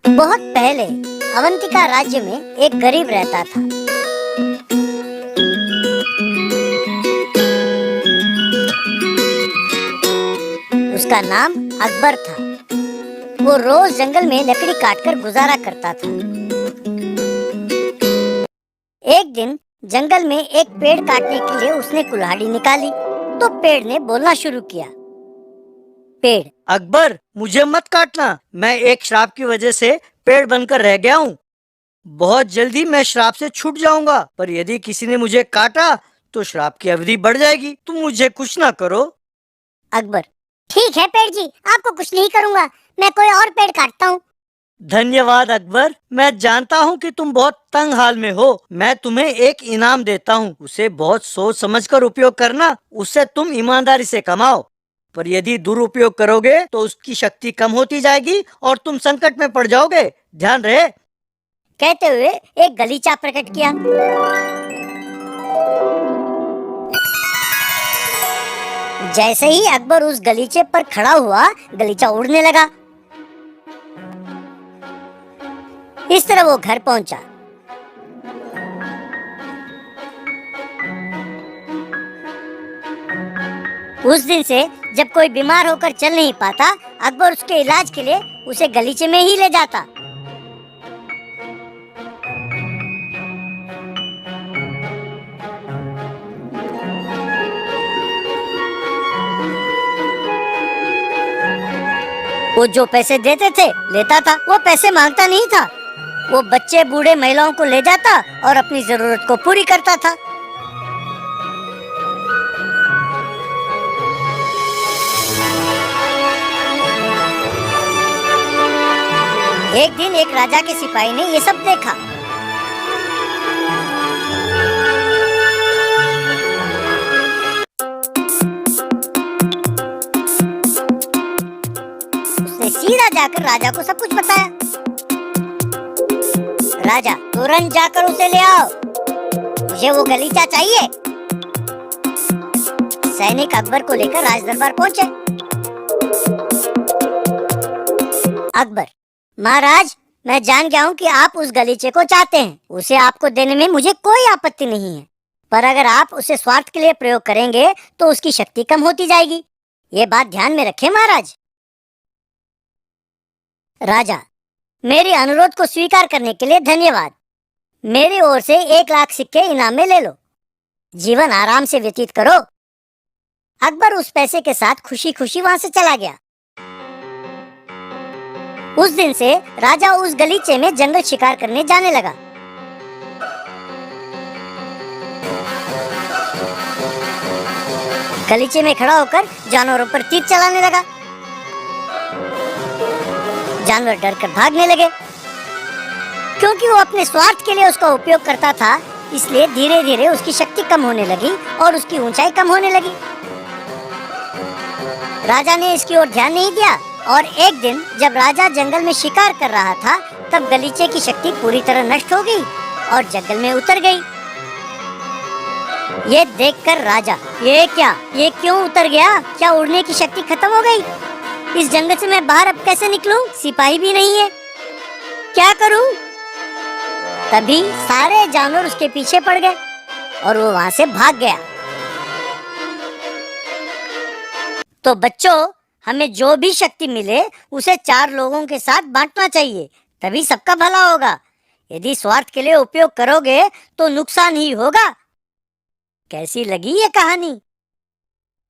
बहुत पहले अवंतिका राज्य में एक गरीब रहता था। उसका नाम अकबर था। वो रोज जंगल में लकड़ी काटकर गुजारा करता था। एक दिन जंगल में एक पेड़ काटने के लिए उसने कुल्हाड़ी निकाली तो पेड़ ने बोलना शुरू किया। पेड़: अकबर, मुझे मत काटना। मैं एक श्राप की वजह से पेड़ बनकर रह गया हूँ। बहुत जल्दी मैं श्राप से छूट जाऊंगा, पर यदि किसी ने मुझे काटा तो श्राप की अवधि बढ़ जाएगी। तुम मुझे कुछ ना करो। अकबर: ठीक है पेड़ जी, आपको कुछ नहीं करूँगा, मैं कोई और पेड़ काटता हूँ। धन्यवाद अकबर। मैं जानता हूँ कि तुम बहुत तंग हाल में हो। मैं तुम्हें एक इनाम देता हूँ, उसे बहुत सोच समझकर उपयोग करना। उससे तुम ईमानदारी से कमाओ, पर यदि दुरुपयोग करोगे तो उसकी शक्ति कम होती जाएगी और तुम संकट में पड़ जाओगे। ध्यान रहे। कहते हुए एक गलीचा प्रकट किया। जैसे ही अकबर उस गलीचे पर खड़ा हुआ, गलीचा उड़ने लगा। इस तरह वो घर पहुंचा। उस दिन से जब कोई बीमार होकर चल नहीं पाता, अकबर उसके इलाज के लिए उसे गलीचे में ही ले जाता। वो जो पैसे देते थे लेता था। वो पैसे मांगता नहीं था। वो बच्चे, बूढ़े, महिलाओं को ले जाता और अपनी जरूरत को पूरी करता था। एक दिन एक राजा के सिपाही ने ये सब देखा। उसने सीधा जाकर राजा को सब कुछ बताया। राजा: तुरंत जाकर उसे ले आओ, मुझे वो गलीचा चाहिए। सैनिक अकबर को लेकर राज दरबार पहुंचे। अकबर: महाराज, मैं जान गया हूँ कि आप उस गलीचे को चाहते हैं। उसे आपको देने में मुझे कोई आपत्ति नहीं है, पर अगर आप उसे स्वार्थ के लिए प्रयोग करेंगे तो उसकी शक्ति कम होती जाएगी। ये बात ध्यान में रखें महाराज। राजा: मेरे अनुरोध को स्वीकार करने के लिए धन्यवाद। मेरी ओर से 1,00,000 सिक्के इनाम में ले लो। जीवन आराम से व्यतीत करो। अकबर उस पैसे के साथ खुशी खुशी वहां से चला गया। उस दिन से राजा उस गलीचे में जंगल शिकार करने जाने लगा। गलीचे में खड़ा होकर जानवरों पर तीर चलाने लगा। जानवर डरकर भागने लगे। क्योंकि वो अपने स्वार्थ के लिए उसका उपयोग करता था, इसलिए धीरे धीरे उसकी शक्ति कम होने लगी और उसकी ऊंचाई कम होने लगी। राजा ने इसकी ओर ध्यान नहीं दिया और एक दिन जब राजा जंगल में शिकार कर रहा था, तब गलीचे की शक्ति पूरी तरह नष्ट हो गई और जंगल में उतर गई। ये देखकर राजा: ये क्या, ये क्यों उतर गया? क्या उड़ने की शक्ति खत्म हो गई? इस जंगल से मैं बाहर अब कैसे निकलूं? सिपाही भी नहीं है, क्या करूं? तभी सारे जानवर उसके पीछे पड़ गए और वो वहां से भाग गया। तो बच्चों, हमें जो भी शक्ति मिले उसे 4 लोगों के साथ बांटना चाहिए, तभी सबका भला होगा। यदि स्वार्थ के लिए उपयोग करोगे तो नुकसान ही होगा। कैसी लगी ये कहानी?